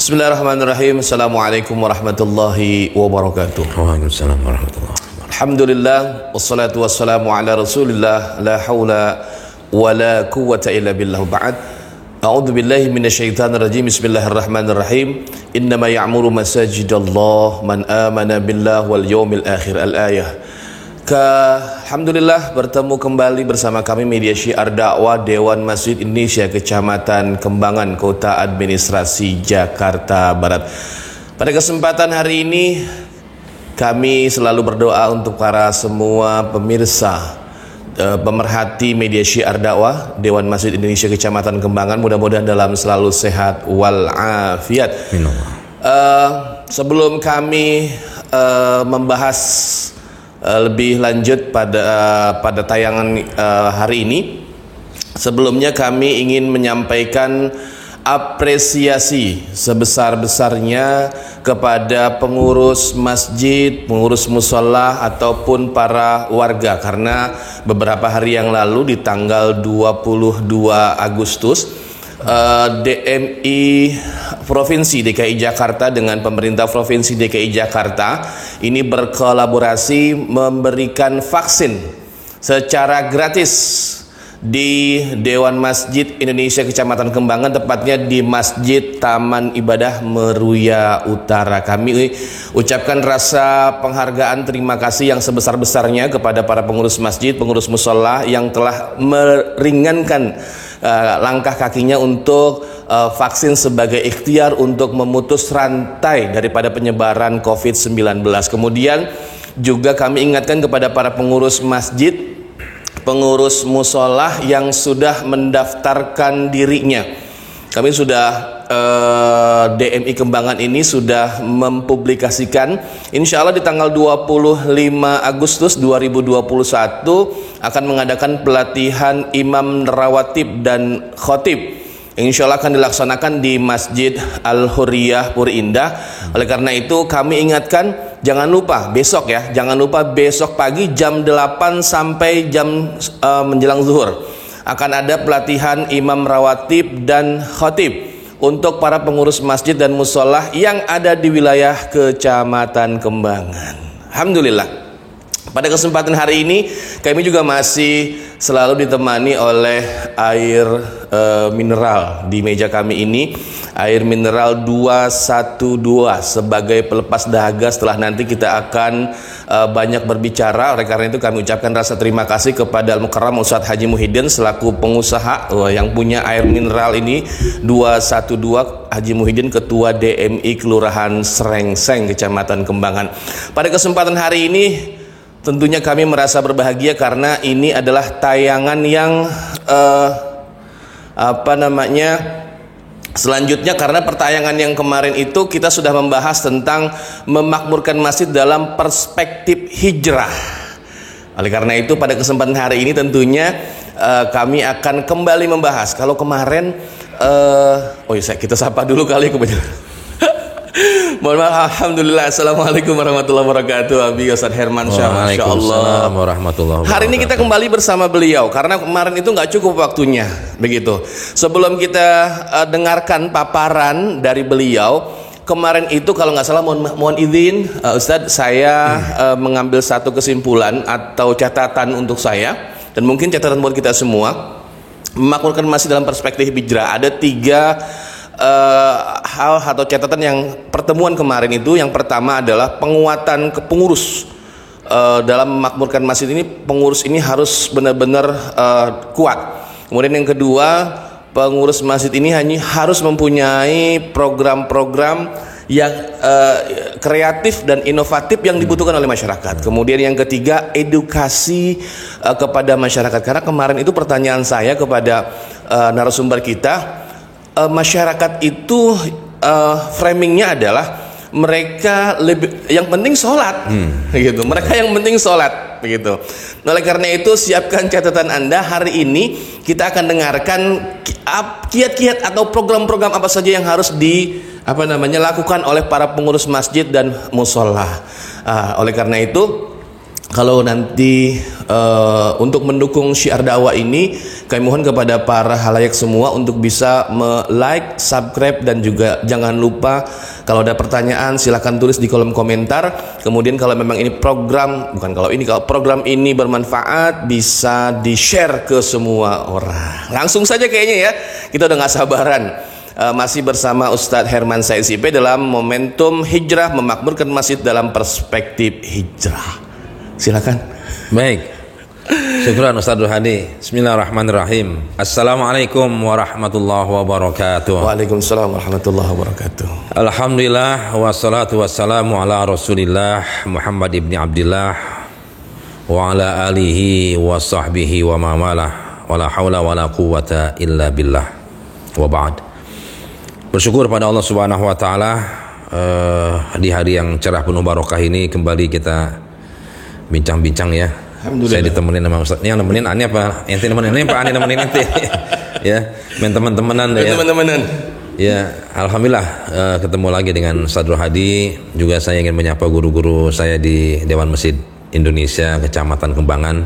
Bismillahirrahmanirrahim. Assalamualaikum warahmatullahi wabarakatuh. Waalaikumsalam warahmatullahi wabarakatuh. Alhamdulillah, wassalatu wassalamu ala rasulillah, la hawla wa la quwwata illa billah, ba'd. A'udzu billahi minasyaitonir rajim. Bismillahirrahmanirrahim. Innama ya'muru masajidallah man amana billah wal yawmil akhir. Al-ayah. Alhamdulillah bertemu kembali bersama kami media syiar dakwah Dewan Masjid Indonesia Kecamatan Kembangan, Kota Administrasi Jakarta Barat. Pada kesempatan hari ini kami selalu berdoa untuk para semua pemirsa, pemerhati media syiar dakwah Dewan Masjid Indonesia Kecamatan Kembangan, mudah-mudahan dalam selalu sehat walafiat. Sebelum kami membahas lebih lanjut pada tayangan hari ini, sebelumnya kami ingin menyampaikan apresiasi sebesar-besarnya kepada pengurus masjid, pengurus musola ataupun para warga, karena beberapa hari yang lalu di tanggal 22 Agustus DMI Provinsi DKI Jakarta dengan pemerintah Provinsi DKI Jakarta ini berkolaborasi memberikan vaksin secara gratis di Dewan Masjid Indonesia Kecamatan Kembangan, tepatnya di Masjid Taman Ibadah Meruya Utara. Kami ucapkan rasa penghargaan, terima kasih yang sebesar-besarnya kepada para pengurus masjid, pengurus musola yang telah meringankan langkah kakinya untuk vaksin sebagai ikhtiar untuk memutus rantai daripada penyebaran COVID-19. Kemudian juga kami ingatkan kepada para pengurus masjid, pengurus musola yang sudah mendaftarkan dirinya. Kami sudah DMI Kembangan ini sudah mempublikasikan, insya Allah di tanggal 25 Agustus 2021 akan mengadakan pelatihan imam rawatib dan khotib. Insya Allah akan dilaksanakan di Masjid Al-Hurriyah Puri Indah. Oleh karena itu kami ingatkan, jangan lupa besok ya, jangan lupa besok pagi jam 8 sampai jam menjelang zuhur akan ada pelatihan imam rawatib dan khotib untuk para pengurus masjid dan musola yang ada di wilayah Kecamatan Kembangan. Alhamdulillah, pada kesempatan hari ini kami juga masih selalu ditemani oleh air mineral di meja kami ini, air mineral 212 sebagai pelepas dahaga setelah nanti kita akan banyak berbicara. Oleh karena itu kami ucapkan rasa terima kasih kepada Al-Mukarram Ustadz Haji Muhyiddin selaku pengusaha yang punya air mineral ini 212, Haji Muhyiddin Ketua DMI Kelurahan Srengseng Kecamatan Kembangan. Pada kesempatan hari ini tentunya kami merasa berbahagia karena ini adalah tayangan yang selanjutnya, karena pertayangan yang kemarin itu kita sudah membahas tentang memakmurkan masjid dalam perspektif hijrah. Oleh karena itu pada kesempatan hari ini tentunya kami akan kembali membahas. Kalau kemarin kita sapa dulu kali kebetulan. Mohon maaf. Alhamdulillah. Assalamualaikum warahmatullahi wabarakatuh. Abi Ustadz Herman Syah. Waalaikumsalam warahmatullahi wabarakatuh. Hari ini kita kembali bersama beliau karena kemarin itu nggak cukup waktunya, begitu. Sebelum kita dengarkan paparan dari beliau kemarin itu, kalau nggak salah, mohon izin Ustadz, saya mengambil satu kesimpulan atau catatan untuk saya dan mungkin catatan buat kita semua. Memakmurkan masjid dalam perspektif hijrah, ada 3 hal atau catatan yang pertemuan kemarin itu. Yang pertama adalah penguatan ke pengurus. Dalam memakmurkan masjid ini, pengurus ini harus benar-benar kuat. Kemudian yang kedua, pengurus masjid ini hanya harus mempunyai program-program yang kreatif dan inovatif yang dibutuhkan oleh masyarakat. Kemudian yang ketiga, edukasi kepada masyarakat. Karena kemarin itu pertanyaan saya kepada narasumber kita, masyarakat itu framingnya adalah mereka yang penting sholat, gitu. Mereka yang penting sholat, begitu. Oleh karena itu siapkan catatan Anda. Hari ini kita akan dengarkan kiat-kiat atau program-program apa saja yang harus dilakukan oleh para pengurus masjid dan musola. Oleh karena itu kalau nanti untuk mendukung syiar dakwah ini, kami mohon kepada para halayak semua untuk bisa like, subscribe, dan juga jangan lupa kalau ada pertanyaan silahkan tulis di kolom komentar. Kemudian kalau memang ini kalau program ini bermanfaat, bisa di-share ke semua orang. Langsung saja kayaknya ya, kita udah gak sabaran. Masih bersama Ustadz Herman Said SIP dalam momentum hijrah, memakmurkan masjid dalam perspektif hijrah. Silakan. Baik. Syukran Ustaz Hadi. Bismillahirrahmanirrahim. Assalamualaikum warahmatullahi wabarakatuh. Waalaikumsalam warahmatullahi wabarakatuh. Alhamdulillah wassalatu wassalamu ala Rasulillah Muhammad ibn Abdillah wa ala alihi wa sahbihi wa mamalah wa la hawla wa la quwwata illa billah wa ba'd. Bersyukur pada Allah Subhanahu wa taala di hari yang cerah penuh barokah ini kembali kita bincang-bincang ya. Saya ditemenin sama Ustaz. Ini yang nemenin Ani apa? Ente nemenin ini Pak Ani nemenin ente. Ya, main teman-temanan ya. Teman-temanan. Ya, alhamdulillah ketemu lagi dengan Ustaz Hadi. Juga saya ingin menyapa guru-guru saya di Dewan Masjid Indonesia Kecamatan Kembangan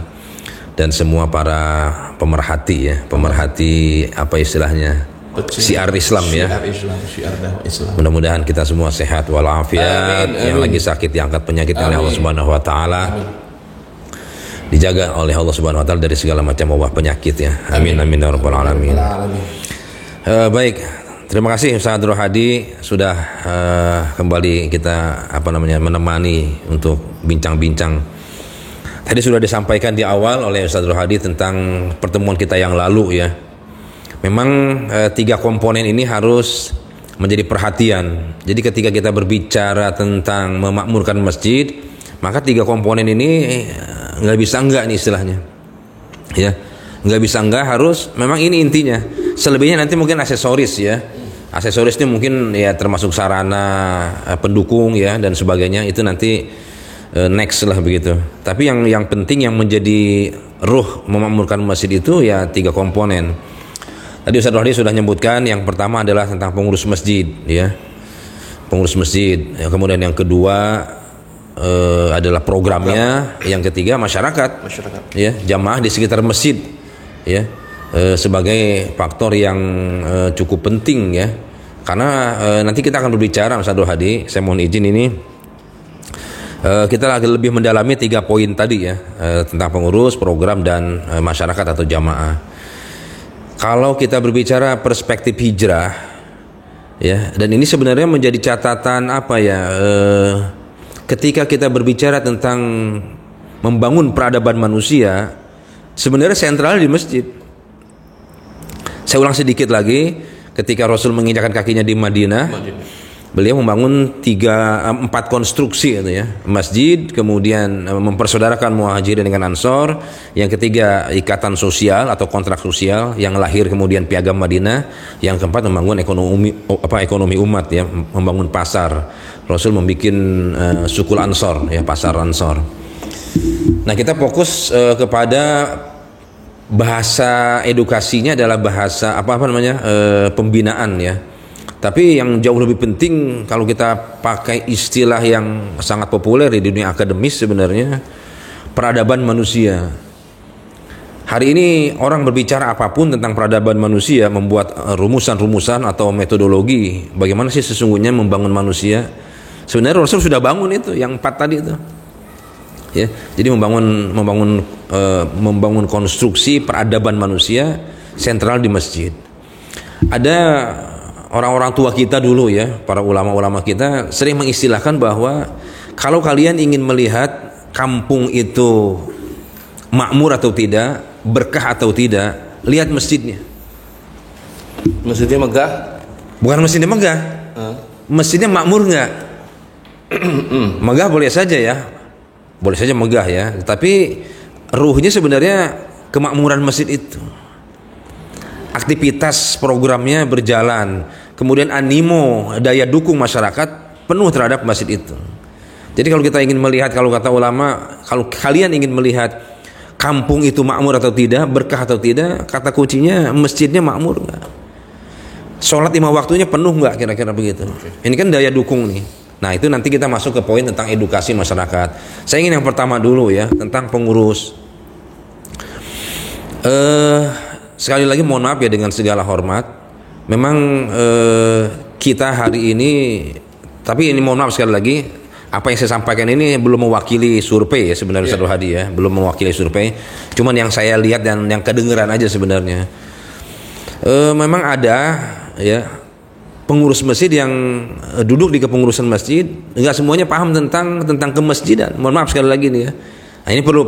dan semua para pemerhati ya. Pemerhati apa istilahnya? Syiar Islam ya. Syiar dakwah Islam. Mudah-mudahan kita semua sehat walafiat. Yang lagi sakit diangkat penyakit oleh Allah Subhanahu wa taala. Dijaga oleh Allah Subhanahu wa taala dari segala macam wabah penyakit ya. Amin amin ya rabbal alamin. Baik. Terima kasih Ustaz Hadi sudah kembali kita menemani untuk bincang-bincang. Tadi sudah disampaikan di awal oleh Ustaz Hadi tentang pertemuan kita yang lalu ya. Memang 3 komponen ini harus menjadi perhatian. Jadi ketika kita berbicara tentang memakmurkan masjid, maka 3 komponen ini nggak bisa enggak nih istilahnya. Ya, nggak bisa enggak, harus memang ini intinya. Selebihnya nanti mungkin aksesoris ya. Aksesoris itu mungkin ya termasuk sarana pendukung ya dan sebagainya, itu nanti next lah begitu. Tapi yang penting yang menjadi ruh memakmurkan masjid itu ya 3 komponen. Tadi Ustaz Hadi sudah menyebutkan yang pertama adalah tentang pengurus masjid ya. Pengurus masjid. Kemudian yang kedua adalah programnya, yang ketiga masyarakat. Ya, jamaah di sekitar masjid ya. Sebagai faktor yang cukup penting ya. Karena nanti kita akan berbicara Ustaz Hadi, saya mohon izin ini kita lagi lebih mendalami 3 poin tadi ya, tentang pengurus, program dan masyarakat atau jamaah. Kalau kita berbicara perspektif hijrah, ya, dan ini sebenarnya menjadi catatan apa ya? Ketika kita berbicara tentang membangun peradaban manusia, sebenarnya sentral di masjid. Saya ulang sedikit lagi, ketika Rasul menginjakkan kakinya di Madinah, beliau membangun 4 konstruksi gitu ya. Masjid, kemudian mempersaudarakan Muhajirin dengan Ansor, yang ketiga ikatan sosial atau kontrak sosial yang lahir kemudian Piagam Madinah, yang keempat membangun ekonomi umat ya, membangun pasar. Rasul membuat sukul Ansor ya, pasar Ansor. Nah, kita fokus kepada bahasa edukasinya adalah bahasa pembinaan ya. Tapi yang jauh lebih penting kalau kita pakai istilah yang sangat populer di dunia akademis sebenarnya, peradaban manusia. Hari ini orang berbicara apapun tentang peradaban manusia, membuat rumusan-rumusan atau metodologi bagaimana sih sesungguhnya membangun manusia. Sebenarnya Rasul sudah bangun itu, yang 4 tadi itu. Ya, jadi membangun konstruksi peradaban manusia sentral di masjid. Ada orang-orang tua kita dulu ya, para ulama-ulama kita sering mengistilahkan bahwa kalau kalian ingin melihat kampung itu makmur atau tidak, berkah atau tidak, lihat masjidnya. Masjidnya megah? Bukan masjidnya megah. Masjidnya makmur nggak? Megah boleh saja ya, boleh saja megah ya. Tapi ruhnya sebenarnya kemakmuran masjid itu. Aktivitas programnya berjalan, kemudian animo, daya dukung masyarakat penuh terhadap masjid itu. Jadi kalau kita ingin melihat, kalau kata ulama, kalau kalian ingin melihat kampung itu makmur atau tidak, berkah atau tidak, kata kuncinya masjidnya makmur nggak, sholat 5 waktunya penuh nggak, kira-kira begitu. Ini kan daya dukung nih. Nah, itu nanti kita masuk ke poin tentang edukasi masyarakat. Saya ingin yang pertama dulu ya, tentang pengurus. Sekali lagi mohon maaf ya dengan segala hormat. Memang kita hari ini, tapi ini mohon maaf sekali lagi, apa yang saya sampaikan ini belum mewakili survei ya sebenarnya, Ustaz Hadi ya, belum mewakili survei. Cuman yang saya lihat dan yang kedengeran aja sebenarnya. Memang ada ya pengurus masjid yang duduk di kepengurusan masjid, enggak semuanya paham tentang kemasjidan. Mohon maaf sekali lagi nih ya. Nah, ini perlu.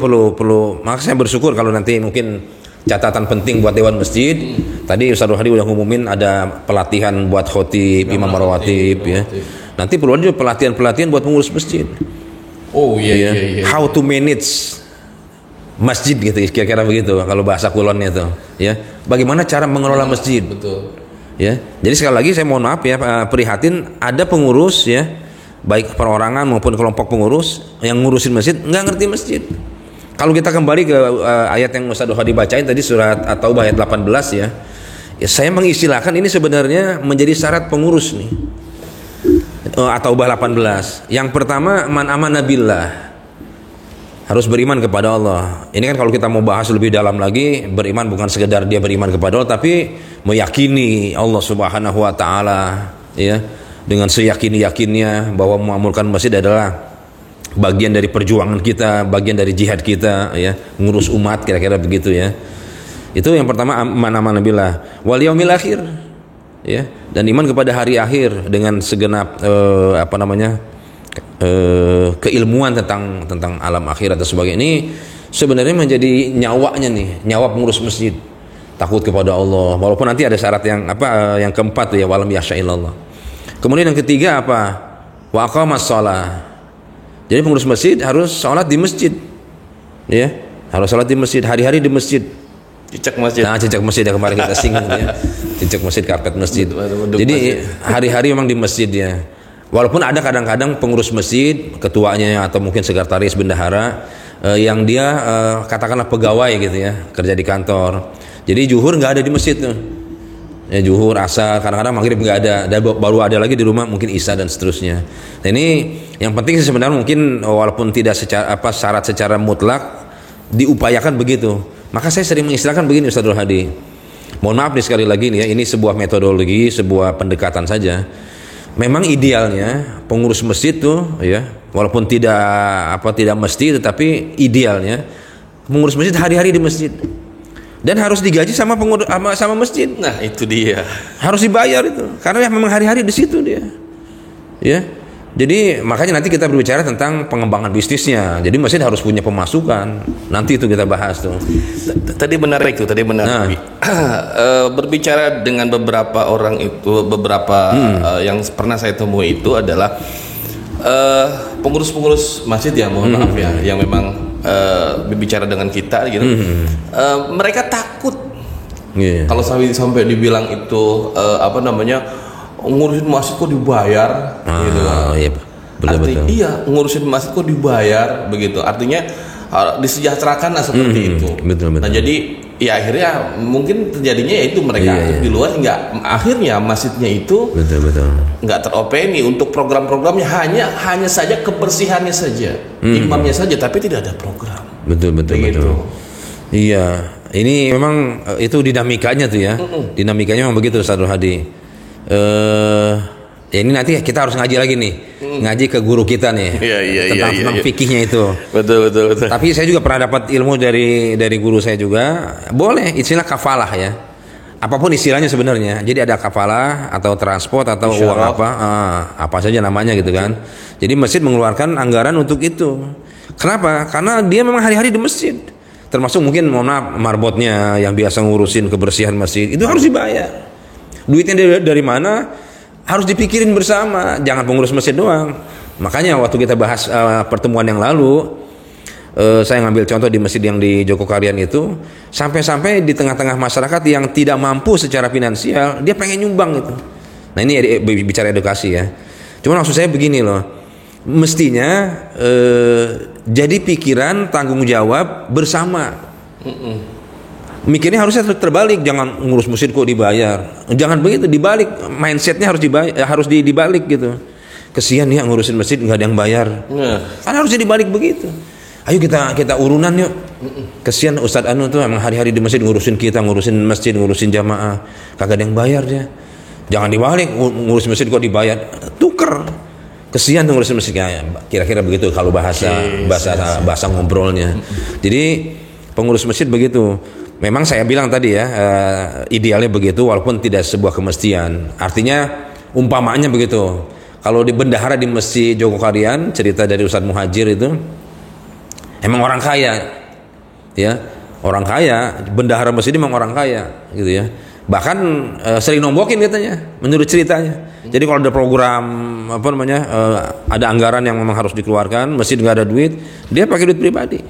Maka saya bersyukur kalau nanti mungkin catatan penting buat dewan masjid. Tadi Ustaz Hadi udah ngumumin ada pelatihan buat khotib, imam rawatib ya. Nanti perlu ada pelatihan buat pengurus masjid. Oh iya. How to manage masjid gitu kira-kira begitu kalau bahasa kulonnya itu ya. Bagaimana cara mengelola masjid? Betul. Ya, jadi sekali lagi saya mohon maaf ya, prihatin ada pengurus ya, baik perorangan maupun kelompok pengurus yang ngurusin masjid nggak ngerti masjid. Kalau kita kembali ke ayat yang Ustaz Hadi bacain tadi, surat At-Taubah ayat 18 ya, saya mengistilahkan ini sebenarnya menjadi syarat pengurus nih. At-Taubah 18. Yang pertama, man amana billah, harus beriman kepada Allah. Ini kan kalau kita mau bahas lebih dalam lagi, beriman bukan sekedar dia beriman kepada Allah, tapi meyakini Allah Subhanahu wa taala ya, dengan seyakin-yakinnya bahwa memakmurkan masjid adalah bagian dari perjuangan kita, bagian dari jihad kita ya, ngurus umat kira-kira begitu ya. Itu yang pertama, man billah wal yaumil akhir ya, dan iman kepada hari akhir dengan segenap keilmuan tentang alam akhirat dan sebagainya. Ini sebenarnya menjadi nyawanya nih, nyawa pengurus masjid. Takut kepada Allah, walaupun nanti ada syarat yang yang keempat ya, walam yasha illallah. Kemudian yang ketiga apa? Wa aqamas shalah. Jadi pengurus masjid harus sholat di masjid. Ya, harus sholat di masjid, hari-hari di masjid. Cicak masjid. Nah, cicak masjid yang kemarin kita singgung ya. Cicak masjid, karpet masjid. Jadi hari-hari memang di masjid ya. Walaupun ada kadang-kadang pengurus masjid, ketuanya atau mungkin sekretaris bendahara yang dia katakanlah pegawai gitu ya, kerja di kantor. Jadi zuhur nggak ada di masjid tuh. Ya, zuhur, asar, kadang-kadang maghrib nggak ada. Dan baru ada lagi di rumah mungkin isya dan seterusnya. Nah, ini yang penting sih sebenarnya, mungkin walaupun tidak syarat secara mutlak diupayakan begitu. Maka saya sering mengistilahkan begini Ustaz Hadi. Mohon maaf nih sekali lagi nih ya, ini sebuah metodologi, sebuah pendekatan saja. Memang idealnya pengurus masjid tuh ya, walaupun tidak mesti, tetapi idealnya pengurus masjid hari-hari di masjid. Dan harus digaji sama pengurus sama masjid. Nah, itu dia. Harus dibayar itu. Karena memang hari-hari di situ dia. Ya. Jadi makanya nanti kita berbicara tentang pengembangan bisnisnya. Jadi masjid harus punya pemasukan. Nanti itu kita bahas tuh. Tadi benar. Nah. Berbicara dengan beberapa orang itu, yang pernah saya temui itu adalah pengurus-pengurus masjid ya, mohon maaf ya, yang memang berbicara dengan kita gitu. Mereka takut kalau sampai dibilang itu ngurusin masjid kok dibayar gitu. Iya, betul. Iya, ngurusin masjid kok dibayar begitu. Artinya disejahterakan lah seperti itu. Betul. Nah, jadi ya akhirnya mungkin terjadinya ya itu mereka aktif di luar, hingga akhirnya masjidnya itu nggak teropeni untuk program-programnya, hanya saja kebersihannya saja, imamnya saja, tapi tidak ada program. Betul. Iya, ini memang itu dinamikanya tuh ya. Dinamikanya memang begitu Ustaz Hadi. Ya ini nanti kita harus ngaji lagi nih, ngaji ke guru kita nih tentang fikihnya itu. Betul. Tapi saya juga pernah dapat ilmu dari guru saya juga. Boleh istilah kafalah ya, apapun istilahnya sebenarnya. Jadi ada kafalah atau transport atau uang apa saja namanya gitu kan. Jadi masjid mengeluarkan anggaran untuk itu. Kenapa? Karena dia memang hari-hari di masjid. Termasuk mungkin marbotnya yang biasa ngurusin kebersihan masjid itu harus dibayar. Duitnya dari mana? Harus dipikirin bersama, jangan pengurus masjid doang. Makanya waktu kita bahas pertemuan yang lalu, saya ngambil contoh di masjid yang di Jogokarian itu, sampai-sampai di tengah-tengah masyarakat yang tidak mampu secara finansial, dia pengen nyumbang itu. Nah, ini bicara edukasi ya. Cuma maksud saya begini loh, mestinya jadi pikiran tanggung jawab bersama. Mikirnya harusnya terbalik, jangan ngurus masjid kok dibayar. Jangan begitu, dibalik mindsetnya harus dibalik gitu. kesian ya ngurusin masjid nggak ada yang bayar. Kan harusnya dibalik begitu. Ayo kita urunan yuk. Kesian Ustadz Anu tuh emang hari-hari di masjid ngurusin kita, ngurusin masjid, ngurusin jamaah, kagak ada yang bayar dia. Jangan dibalik, ngurus masjid kok dibayar, tuker. Kesian tuh ngurusin masjid, kira-kira begitu kalau bahasa ngobrolnya. Jadi pengurus masjid begitu. Memang saya bilang tadi ya, idealnya begitu walaupun tidak sebuah kemestian. Artinya umpamanya begitu. Kalau di bendahara di Masjid Jogokarian, cerita dari Ustadz Muhajir itu emang orang kaya, ya orang kaya, bendahara masjid memang orang kaya, gitu ya. Bahkan sering nombokin katanya, menurut ceritanya. Jadi kalau ada program ada anggaran yang memang harus dikeluarkan, masjid nggak ada duit, dia pakai duit pribadi,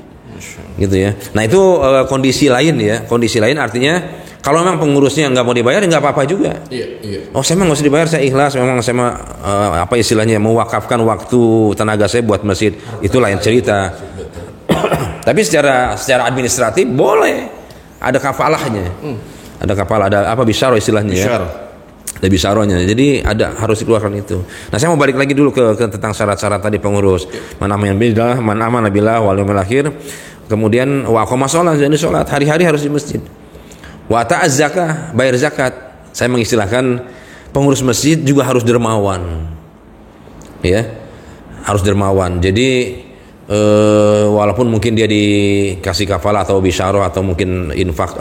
gitu ya. Nah itu kondisi lain ya, kondisi lain artinya kalau memang pengurusnya nggak mau dibayar, nggak apa-apa juga. Iya. Oh saya memang nggak usah dibayar, saya ikhlas, memang saya apa istilahnya mewakafkan waktu tenaga saya buat masjid, itu lain cerita. Tapi secara administratif boleh ada kafalahnya, ada kafalah, ada apa bisyaro istilahnya ya, ada bisyaronya. Jadi harus dikeluarkan itu. Nah saya mau balik lagi dulu ke tentang syarat-syarat tadi pengurus. Man amana billah wal yaumil akhir. Kemudian wa aqama shalah, jadi sholat hari-hari harus di masjid. Wa ta'az zakah, bayar zakat. Saya mengistilahkan pengurus masjid juga harus dermawan, ya harus dermawan. Jadi walaupun mungkin dia dikasih kafalah atau bisyarah atau mungkin infak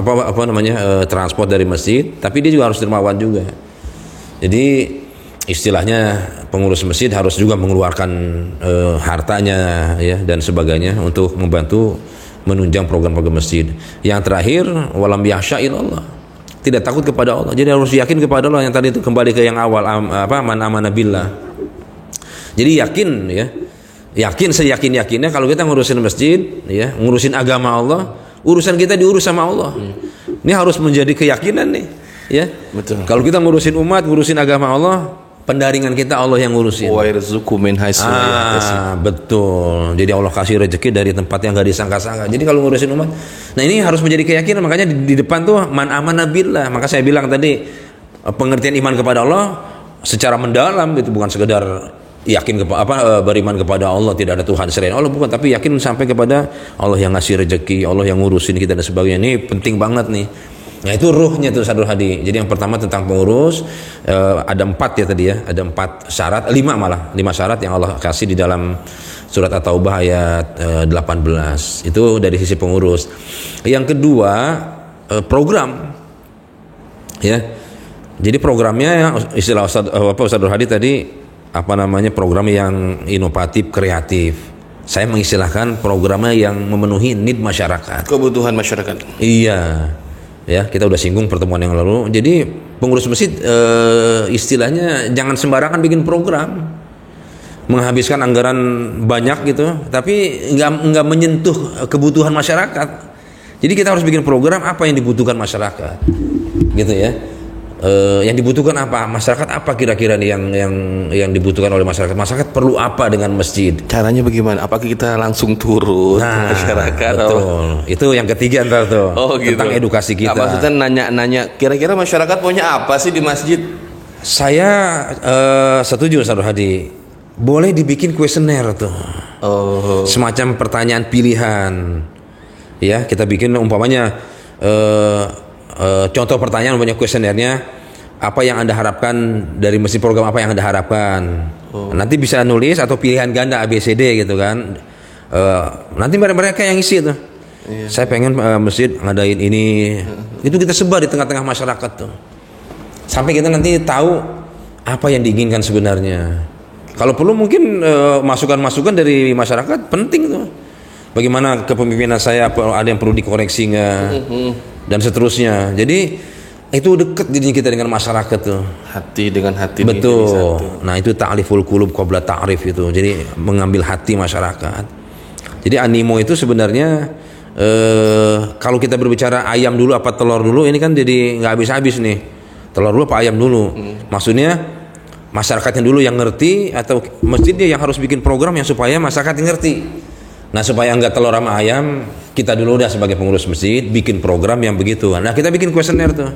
transport dari masjid, tapi dia juga harus dermawan juga. Jadi istilahnya pengurus masjid harus juga mengeluarkan hartanya ya dan sebagainya untuk membantu menunjang program-program masjid. Yang terakhir walam yakhsha illallah, tidak takut kepada Allah. Jadi harus yakin kepada Allah, yang tadi itu kembali ke yang awal man amana billah. Jadi yakin seyakin-yakinnya kalau kita ngurusin masjid ya, ngurusin agama Allah, urusan kita diurus sama Allah. Ini harus menjadi keyakinan nih ya. Betul. Kalau kita ngurusin umat, ngurusin agama Allah, pendaringan kita Allah yang ngurusin. Wa yarzuqu min haitsu la yahtasib. Betul. Jadi Allah kasih rezeki dari tempat yang enggak disangka-sangka. Jadi kalau ngurusin umat, nah ini harus menjadi keyakinan. Makanya di depan tuh man amana billah. Maka saya bilang tadi pengertian iman kepada Allah secara mendalam gitu, bukan sekedar yakin beriman kepada Allah, tidak ada Tuhan selain Allah, bukan, tapi yakin sampai kepada Allah yang ngasih rezeki, Allah yang ngurusin kita dan sebagainya. Ini penting banget nih. Nah itu ruhnya tuh Sadrul Hadi. Jadi yang pertama tentang pengurus, ada 4 ya tadi ya, ada 4 syarat, 5 syarat yang Allah kasih di dalam surat At-Taubah ayat 18. Itu dari sisi pengurus. Yang kedua program, ya. Jadi programnya istilah Sadrul Hadi tadi program yang inovatif, kreatif. Saya mengistilahkan programnya yang memenuhi need masyarakat, kebutuhan masyarakat. Iya. Ya, kita udah singgung pertemuan yang lalu. Jadi pengurus masjid istilahnya jangan sembarangan bikin program, menghabiskan anggaran banyak gitu, tapi nggak menyentuh kebutuhan masyarakat. Jadi kita harus bikin program apa yang dibutuhkan masyarakat, gitu ya. Yang dibutuhkan apa, masyarakat apa kira-kira nih yang dibutuhkan oleh masyarakat. Masyarakat perlu apa dengan masjid? Caranya bagaimana? Apakah kita langsung turun ke masyarakat? Betul. Itu yang ketiga ntar tuh. Gitu. Tentang edukasi kita. Maksudnya nanya kira-kira masyarakat punya apa sih di masjid? Saya setuju Sadrul Hadi. Boleh dibikin kuesioner tuh. Semacam pertanyaan pilihan. Ya, kita bikin umpamanya contoh pertanyaan banyak kuesionernya, apa yang Anda harapkan dari masjid, program apa yang Anda harapkan. Nanti bisa nulis atau pilihan ganda ABCD gitu kan. Nanti mereka yang isi tuh. Iya. Saya pengen masjid ngadain ini. Itu kita sebar di tengah-tengah masyarakat tuh. Sampai kita nanti tahu apa yang diinginkan sebenarnya. Kalau perlu mungkin masukan-masukan dari masyarakat penting tuh. Bagaimana kepemimpinan saya, ada yang perlu dikoreksi nggak? Dan seterusnya. Jadi itu dekat dirinya kita dengan masyarakat tuh. Hati dengan hati. Betul. Nah itu ta'riful qulub qabla ta'rif itu. Jadi mengambil hati masyarakat. Jadi animo itu sebenarnya kalau kita berbicara ayam dulu apa telur dulu, ini kan jadi nggak habis-habis nih. Telur dulu apa ayam dulu? Maksudnya masyarakatnya dulu yang ngerti atau masjidnya yang harus bikin program yang supaya masyarakat yang ngerti. Nah supaya nggak telur sama ayam, kita dulu udah sebagai pengurus masjid bikin program yang begitu. Nah kita bikin kuesioner tuh.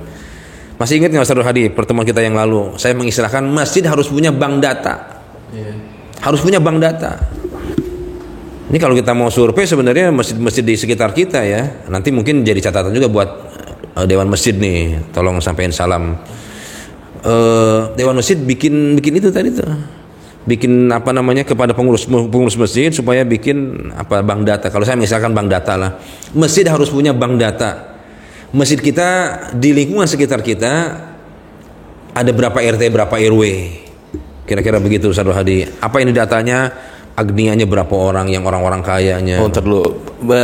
Masih ingat nggak Sadrul Hadi pertemuan kita yang lalu? Saya mengistilahkan masjid harus punya bank data. Harus punya bank data. Ini kalau kita mau survei sebenarnya masjid-masjid di sekitar kita ya, nanti mungkin jadi catatan juga buat Dewan Masjid nih, tolong sampaikan salam. Dewan Masjid bikin itu tadi tuh, bikin apa namanya kepada pengurus masjid supaya bikin apa bank data. Kalau saya misalkan bank data lah, masjid harus punya bank data. Masjid kita di lingkungan sekitar kita ada berapa RT, berapa RW, kira-kira begitu Ustaz Hadi. Apa ini datanya? Agnianya berapa orang, yang orang-orang kayanya. Oh, ntar dulu.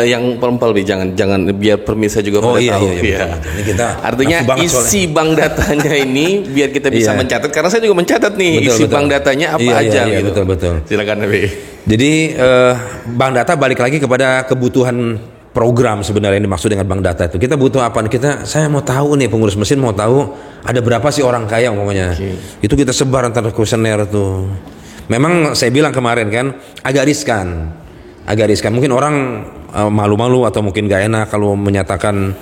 Yang perempal jangan biar pemirsa juga pada tahu. Iya. Ini kita artinya isi bank datanya ini biar kita bisa mencatat, karena saya juga mencatat nih bank datanya apa aja gitu. Betul. Silakan Nabi. Jadi bank data balik lagi kepada kebutuhan program sebenarnya yang dimaksud dengan bank data itu. Kita butuh apa? Saya mau tahu nih, pengurus mesin mau tahu ada berapa sih orang kaya umpamanya. Itu kita sebar antara kuesioner tuh. Memang saya bilang kemarin kan agak riskan. Mungkin orang malu-malu atau mungkin gak enak kalau menyatakan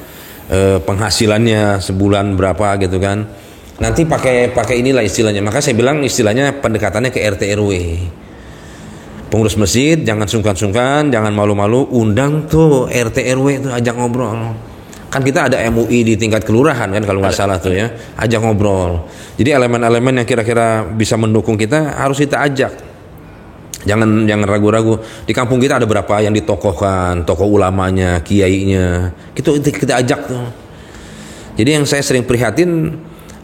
penghasilannya sebulan berapa gitu kan. Nanti pakai inilah istilahnya. Maka saya bilang istilahnya pendekatannya ke RT RW. Pengurus masjid jangan sungkan-sungkan, jangan malu-malu, undang tuh RT RW itu, ajak ngobrol. Kan kita ada MUI di tingkat kelurahan kan kalau nggak salah tuh ya, ajak ngobrol. Jadi elemen-elemen yang kira-kira bisa mendukung kita harus kita ajak. Jangan ragu-ragu. Di kampung kita ada berapa yang ditokohkan, tokoh ulamanya, kiainya, kita ajak tuh. Jadi yang saya sering prihatin,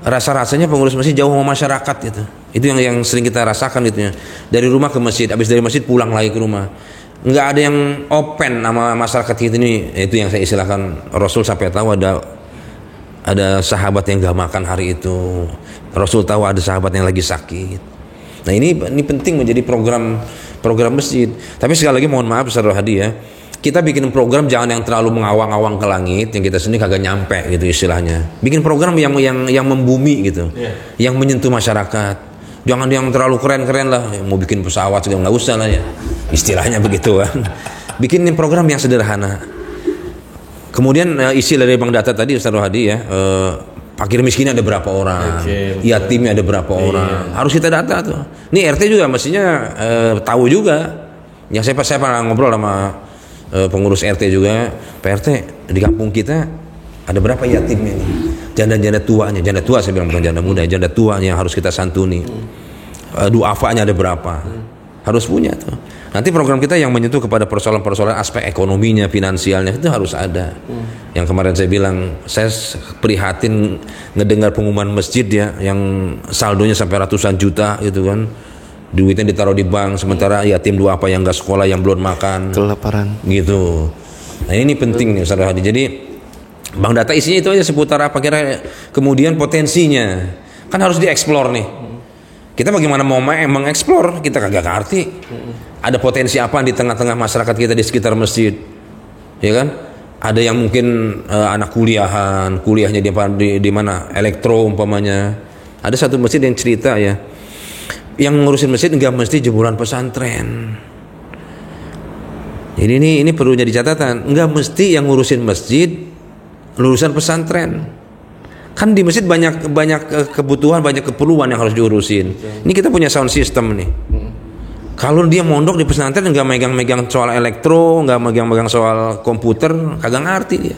rasa-rasanya pengurus masjid jauh sama masyarakat gitu. Itu yang sering kita rasakan gitu ya. Dari rumah ke masjid, habis dari masjid pulang lagi ke rumah. Nggak ada yang open sama masyarakat kita ini. Itu yang saya istilahkan, Rasul sampai tahu ada sahabat yang gak makan hari itu. Rasul tahu ada sahabat yang lagi sakit. Nah ini penting menjadi program masjid. Tapi sekali lagi mohon maaf Ustaz Hadi ya, kita bikin program jangan yang terlalu mengawang-awang ke langit, yang kita sendiri kagak nyampe gitu istilahnya. Bikin program yang membumi gitu, yang menyentuh masyarakat. Jangan yang terlalu keren-keren lah, mau bikin pesawat juga nggak usah lah ya, istilahnya begitu kan. Bikin program yang sederhana. Kemudian isi dari bank data tadi Ustaz Hadi ya, fakir miskin ada berapa orang, yatimnya ada berapa orang, harus kita data tuh. Ini RT juga mestinya tahu juga. Yang saya pernah ngobrol sama pengurus RT juga, Pak RT di kampung kita ada berapa yatimnya nih, janda tua saya bilang, bukan janda muda, janda tuanya yang harus kita santuni. Duafanya ada berapa, harus punya tuh. Nanti program kita yang menyentuh kepada persoalan-persoalan aspek ekonominya, finansialnya itu harus ada. Yang kemarin saya bilang, saya prihatin ngedengar pengumuman masjid ya, yang saldonya sampai ratusan juta gitu kan. Duitnya ditaruh di bank, sementara yatim duafa yang gak sekolah, yang belum makan, kelaparan gitu. Nah ini penting nih Ustaz Hadi. Jadi bank data isinya itu aja seputar apa kira, kemudian potensinya kan harus dieksplor nih. Kita bagaimana mau mengeksplor, kita kagak ngerti. Ada potensi apa di tengah-tengah masyarakat kita di sekitar masjid, ya kan? Ada yang mungkin anak kuliahnya di mana, elektro umpamanya. Ada satu masjid yang cerita ya, yang ngurusin masjid enggak mesti jebolan pesantren. Jadi ini perlu jadi catatan, enggak mesti yang ngurusin masjid lulusan pesantren. Kan di masjid banyak kebutuhan, banyak keperluan yang harus diurusin. Ini kita punya sound system nih. Kalau dia mondok di pesantren nggak megang-megang soal elektro, nggak megang-megang soal komputer, kagak ngerti dia.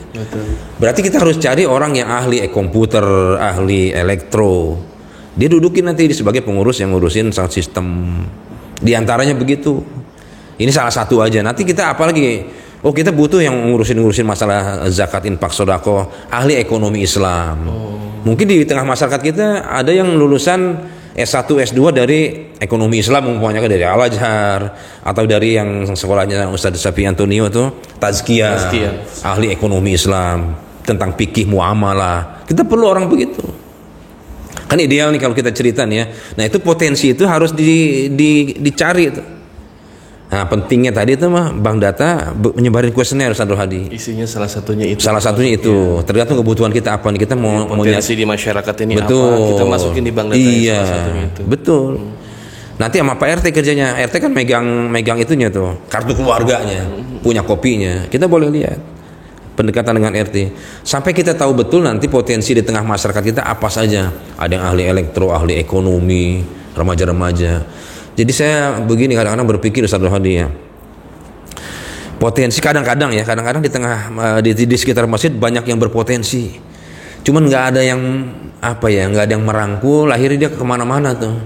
Berarti kita harus cari orang yang ahli komputer, ahli elektro. Dia dudukin nanti sebagai pengurus yang ngurusin sound system. Di antaranya begitu. Ini salah satu aja. Nanti kita apalagi? Oh kita butuh yang ngurusin masalah zakat, infak, sedekah, ahli ekonomi Islam. Mungkin di tengah masyarakat kita ada yang lulusan S1, S2 dari ekonomi Islam, umpamanya dari Al-Azhar, atau dari yang sekolahnya Ustaz Safi Antonio itu Tazkiyah, ahli ekonomi Islam, tentang fikih muamalah. Kita perlu orang begitu. Kan ideal nih kalau kita cerita nih ya. Nah itu potensi itu harus dicari itu. Nah pentingnya tadi itu mah bank data menyebarin kuesioner Ustaz Hadi. Isinya salah satunya itu. Ya. Tergantung kebutuhan kita apa nih, kita mau potensi di masyarakat ini betul. Apa kita masukin di bank data. Iya, salah satunya itu. Betul. Nanti sama Pak RT kerjanya. RT kan megang itunya tuh, kartu keluarganya, punya kopinya. Kita boleh lihat pendekatan dengan RT. Sampai kita tahu betul nanti potensi di tengah masyarakat kita apa saja. Ada yang ahli elektro, ahli ekonomi, remaja-remaja. Jadi saya begini kadang-kadang berpikir Ustaz Hadi ya. Potensi kadang-kadang di tengah di sekitar masjid banyak yang berpotensi. Cuman nggak ada yang nggak ada yang merangkul, akhirnya dia kemana-mana tuh.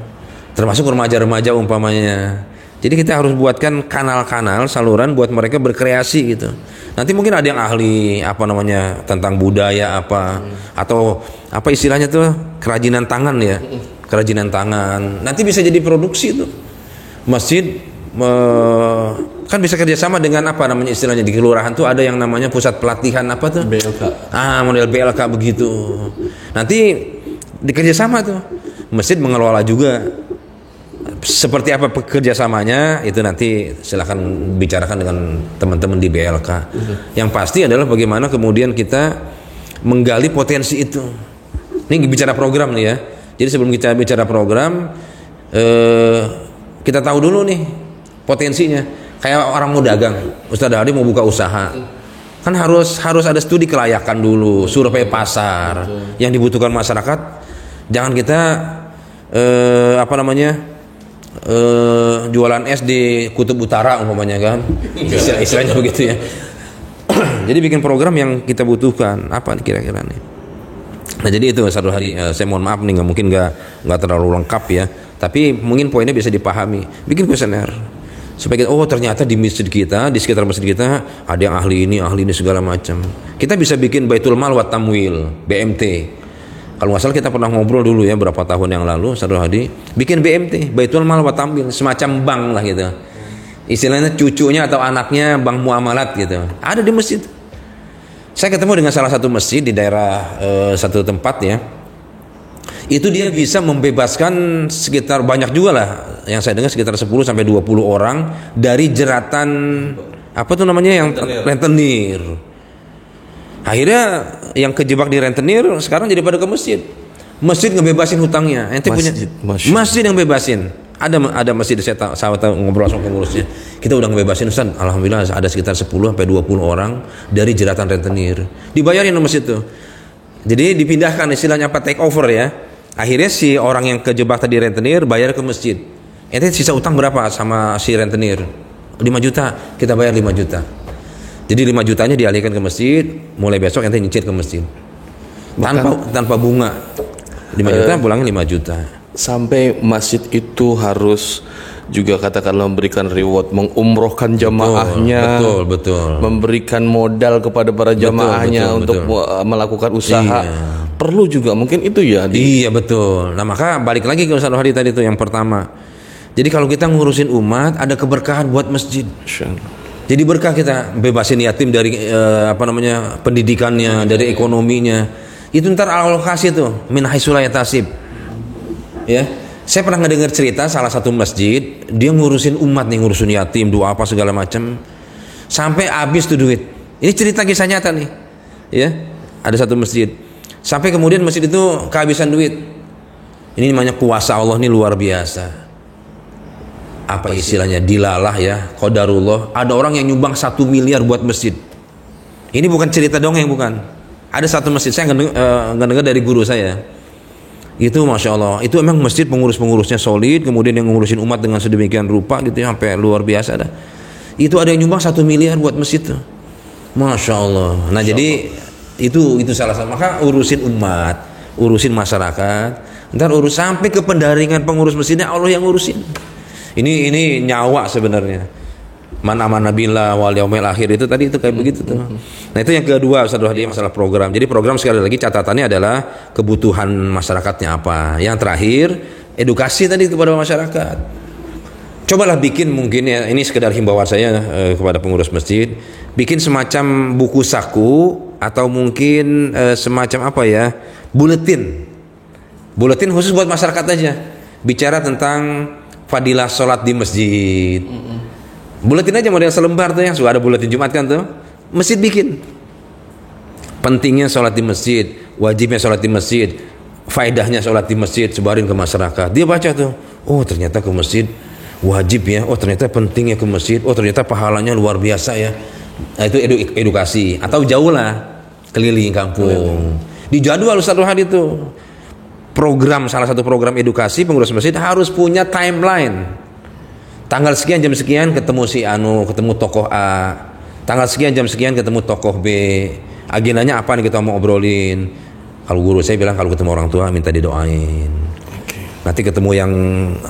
Termasuk remaja-remaja umpamanya. Jadi kita harus buatkan kanal-kanal saluran buat mereka berkreasi gitu. Nanti mungkin ada yang ahli tentang budaya atau istilahnya tuh kerajinan tangan ya. Kerajinan tangan. Nanti bisa jadi produksi tuh. Masjid kan bisa kerjasama dengan istilahnya di kelurahan tuh ada yang namanya pusat pelatihan BLK. Model BLK begitu. Nanti dikerjasama tuh masjid mengelola juga. Seperti apa kerjasamanya itu nanti silahkan bicarakan dengan teman-teman di BLK. Yang pasti adalah bagaimana kemudian kita menggali potensi itu. Ini bicara program nih ya. Jadi sebelum kita bicara program kita tahu dulu nih potensinya. Kayak orang mau dagang, Ustaz Hadi mau buka usaha, kan harus ada studi kelayakan dulu, survei pasar yang dibutuhkan masyarakat. Jangan kita jualan es di Kutub Utara umpamanya kan, istilahnya begitu ya. Jadi bikin program yang kita butuhkan apa kira-kira nih. Nah jadi itu Ustaz Hadi, saya mohon maaf nih mungkin nggak terlalu lengkap ya, tapi mungkin poinnya bisa dipahami. Bikin kuesioner. Supaya ternyata di masjid kita, di sekitar masjid kita ada yang ahli ini segala macam. Kita bisa bikin Baitul Mal wa Tamwil, BMT. Kalau nggak salah kita pernah ngobrol dulu ya berapa tahun yang lalu, Ustaz Hadi, bikin BMT, Baitul Mal wa Tamwil, semacam bank lah gitu. Istilahnya cucunya atau anaknya bank muamalat gitu. Ada di masjid. Saya ketemu dengan salah satu masjid di daerah satu tempat ya. Itu dia bisa membebaskan sekitar banyak juga lah yang saya dengar sekitar 10 sampai 20 orang dari jeratan yang rentenir. Akhirnya yang kejebak di rentenir sekarang jadi pada ke masjid. Masjid ngebebasin hutangnya. Ente punya masjid yang bebasin. Ada masjid saya tahu ngobrol sama pengurusnya. Kita udah ngebebasin Ustaz. Alhamdulillah ada sekitar 10 sampai 20 orang dari jeratan rentenir. Dibayarin sama masjid tuh. Jadi dipindahkan istilahnya take over ya. Akhirnya si orang yang kejebak tadi rentenir bayar ke masjid. Ente sisa utang berapa sama si rentenir? 5 juta, kita bayar 5 juta. Jadi 5 jutanya dialihkan ke masjid, mulai besok ente nyicil ke masjid. Tanpa bunga. 5 juta pulangnya 5 juta. Sampai masjid itu harus juga katakanlah memberikan reward, mengumrohkan jamaahnya, betul. Memberikan modal kepada para jamaahnya untuk melakukan usaha. Iya. Perlu juga mungkin itu ya. Iya betul. Nah maka balik lagi ke Ustaz Hadi tadi itu yang pertama. Jadi kalau kita ngurusin umat ada keberkahan buat masjid. Jadi berkah kita bebasin yatim dari pendidikannya, dari ekonominya. Itu ntar alokasi tuh min haitsu la yahtasib. Ya. Saya pernah ngedengar cerita salah satu masjid, dia ngurusin umat nih, ngurusin yatim, doa apa segala macam. Sampai habis tuh duit. Ini cerita kisah nyata nih. Ya. Ada satu masjid. Sampai kemudian masjid itu kehabisan duit. Ini namanya kuasa Allah nih luar biasa. Apa istilahnya? Dilalah ya, qadarullah. Ada orang yang nyumbang 1 miliar buat masjid. Ini bukan cerita dongeng, bukan. Ada satu masjid, saya nggak dengar dari guru saya. Itu Masya Allah. Itu emang masjid pengurus-pengurusnya solid. Kemudian yang ngurusin umat dengan sedemikian rupa gitu ya, sampai luar biasa dah. Itu ada yang nyumbang 1 miliar buat masjid tuh. Masya Allah. Nah Masya jadi Allah. Itu salah satu. Maka urusin umat, urusin masyarakat, ntar urus sampai ke pendaringan pengurus masjidnya Allah yang ngurusin. Ini nyawa sebenarnya. Man amana billah wal yaumil akhir itu tadi itu kayak begitu tuh. Nah itu yang kedua Ustaz Hadi masalah program. Jadi program sekali lagi catatannya adalah kebutuhan masyarakatnya apa. Yang terakhir edukasi tadi kepada masyarakat. Cobalah bikin mungkin ya, ini sekedar himbauan saya kepada pengurus masjid, bikin semacam buku saku atau mungkin semacam buletin khusus buat masyarakat aja, bicara tentang fadilah sholat di masjid. Buletin aja model selembar tuh yang suka ada buletin Jumat kan tuh, masjid bikin pentingnya sholat di masjid, wajibnya sholat di masjid, faedahnya sholat di masjid, sebarin ke masyarakat. Dia baca tuh, oh ternyata ke masjid wajib ya, oh ternyata pentingnya ke masjid, oh ternyata pahalanya luar biasa ya. Nah itu edukasi. Atau jauh lah keliling kampung. Di jadwal Ustaz Hadi itu program, salah satu program edukasi pengurus masjid harus punya timeline. tanggal sekian jam sekian ketemu si Anu, ketemu tokoh A, tanggal sekian jam sekian ketemu tokoh B, agendanya apa nih kita mau obrolin. Kalau guru saya bilang kalau ketemu orang tua minta didoain. Nanti ketemu yang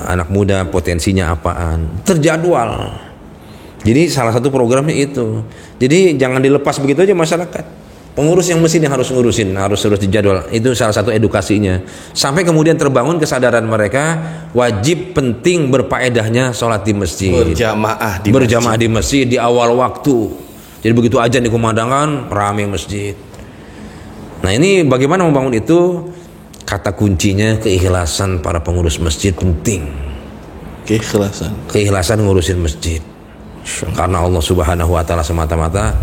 anak muda potensinya apaan, terjadwal. Jadi salah satu programnya itu. Jadi jangan dilepas begitu aja masyarakat. Pengurus yang mesin yang harus ngurusin, harus dijadwal. Itu salah satu edukasinya. Sampai kemudian terbangun kesadaran mereka wajib penting berfaedahnya sholat di masjid. Berjamaah di masjid di awal waktu. Jadi begitu azan dikumandangkan, ramai masjid. Nah ini bagaimana membangun itu? Kata kuncinya keikhlasan para pengurus masjid penting. Keikhlasan ngurusin masjid. Karena Allah Subhanahu wa taala semata-mata.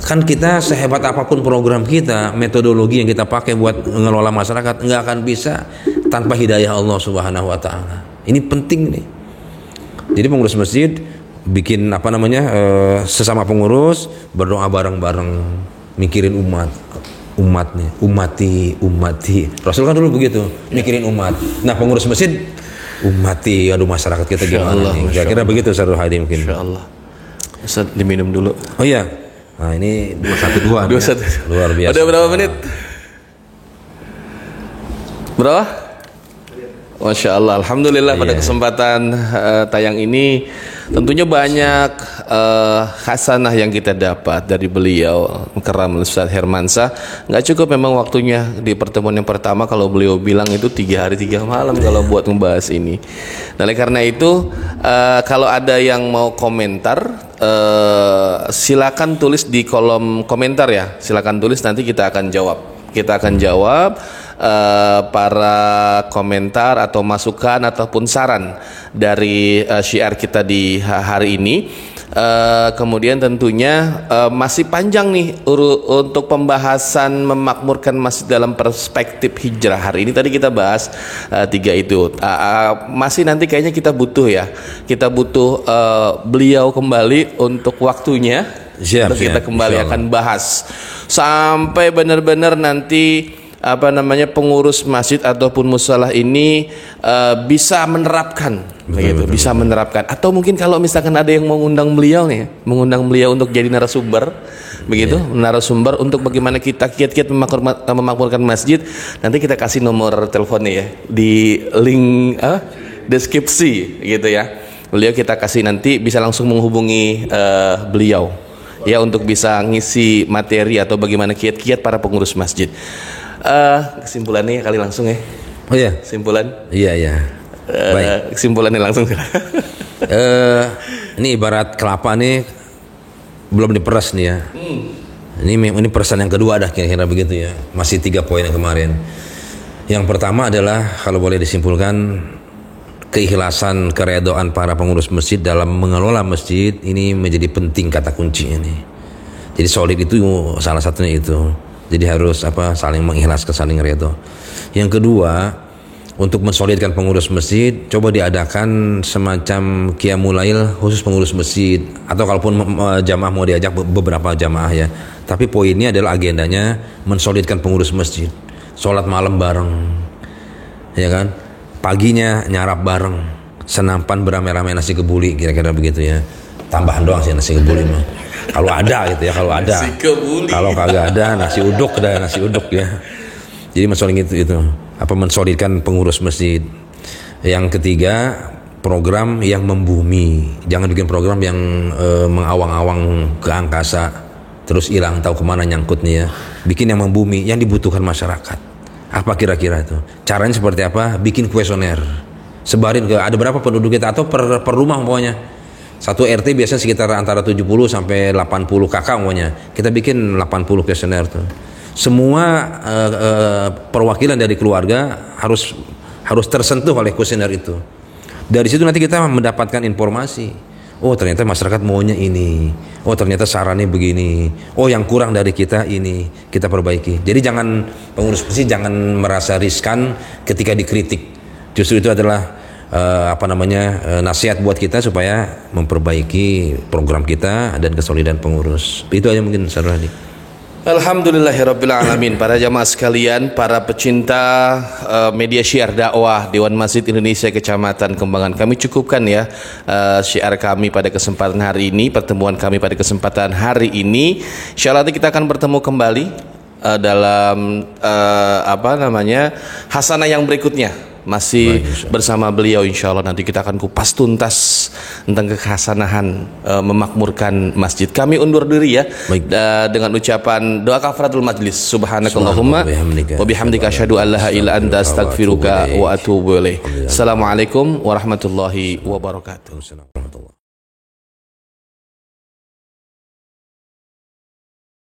Kan kita sehebat apapun program kita, metodologi yang kita pakai buat mengelola masyarakat nggak akan bisa tanpa hidayah Allah Subhanahu wa taala. Ini penting nih. Jadi pengurus masjid bikin sesama pengurus berdoa bareng-bareng, mikirin umatnya, umati. Rasul kan dulu begitu, mikirin umat. Nah, pengurus masjid umati, aduh masyarakat kita gimana nih? Kira-kira begitu Ustaz Hadi mungkin. Insyaallah. Ustaz diminum dulu. Oh iya. Nah ini 212 luar biasa. Udah berapa menit? Berapa? Masya Allah, alhamdulillah pada kesempatan tayang ini tentunya banyak hasanah yang kita dapat dari beliau Karam Ustaz Hermansyah. Nggak cukup memang waktunya di pertemuan yang pertama kalau beliau bilang itu 3 hari 3 malam kalau buat membahas ini. Nah, oleh karena itu kalau ada yang mau komentar silakan tulis di kolom komentar ya. Silakan tulis, nanti kita akan jawab. Para komentar atau masukan ataupun saran dari syiar kita di hari ini. Kemudian tentunya masih panjang nih untuk pembahasan memakmurkan masjid dalam perspektif hijrah. Hari ini tadi kita bahas 3 itu. Masih nanti kayaknya kita butuh beliau kembali untuk waktunya. Kita kembali akan bahas sampai benar-benar nanti pengurus masjid ataupun musholah ini bisa menerapkan begitu, bisa menerapkan. Atau mungkin kalau misalkan ada yang mengundang beliau untuk jadi narasumber begitu, narasumber untuk bagaimana kita kiat-kiat memakmurkan masjid, nanti kita kasih nomor teleponnya ya di link deskripsi gitu ya. Beliau kita kasih, nanti bisa langsung menghubungi beliau ya untuk bisa ngisi materi atau bagaimana kiat-kiat para pengurus masjid. Kesimpulannya kali langsung ya. Oh iya. Kesimpulan. Iya. Baik. Kesimpulannya langsung. Ini ibarat kelapa nih belum diperas nih ya. Ini perasan yang kedua dah kira-kira begitu ya. Masih 3 poin yang kemarin. Yang pertama adalah kalau boleh disimpulkan keikhlasan, keredoan para pengurus masjid dalam mengelola masjid ini menjadi penting kata kunci ini. Jadi solid itu salah satunya itu. Jadi harus saling mengikhlaskan, saling redho. Yang kedua, untuk mensolidkan pengurus masjid, coba diadakan semacam qiyamul lail khusus pengurus masjid, atau kalaupun jamaah mau diajak beberapa jamaah ya. Tapi poinnya adalah agendanya mensolidkan pengurus masjid. Sholat malam bareng, ya kan? Paginya nyarap bareng, senampan beramai-ramai nasi kebuli, kira-kira begitu ya. Tambahan doang sih nasi kebuli mah. Kalau ada gitu ya, kalau ada. Kalau kagak ada nasi uduk ya. Jadi mensolidkan pengurus masjid. Yang ketiga, program yang membumi. Jangan bikin program yang mengawang-awang ke angkasa terus hilang tahu kemana nyangkutnya ya. Bikin yang membumi, yang dibutuhkan masyarakat. Apa kira-kira itu? Caranya seperti apa? Bikin kuesioner. Sebarin ke ada berapa penduduk kita atau per rumah pokoknya. Satu RT biasanya sekitar antara 70 sampai 80 kakak pokoknya. Kita bikin 80 kuesioner tuh. Semua perwakilan dari keluarga harus tersentuh oleh kuesioner itu. Dari situ nanti kita mendapatkan informasi. Oh ternyata masyarakat maunya ini. Oh ternyata sarannya begini. Oh yang kurang dari kita ini kita perbaiki. Jadi jangan pengurus masjid jangan merasa riskan ketika dikritik. Justru itu adalah nasihat buat kita supaya memperbaiki program kita dan kesolidan pengurus. Itu aja mungkin Ustaz Hadi. Alhamdulillahirabbil alamin. Para jamaah sekalian, para pecinta media syiar dakwah Dewan Masjid Indonesia Kecamatan Kembangan, kami cukupkan ya syiar kami pada kesempatan hari ini, pertemuan kami pada kesempatan hari ini. Insyaallah nanti kita akan bertemu kembali dalam hasanah yang berikutnya. Masih bersama beliau, insya Allah nanti kita akan kupas tuntas tentang kehasanahan memakmurkan masjid. Kami undur diri ya dengan ucapan doa kafaratul majlis. Subhanakallahumma wa bihamdika asyhadu an la ilaha illa anta astaghfiruka wa atubu ilaik. Assalamualaikum warahmatullahi wabarakatuh.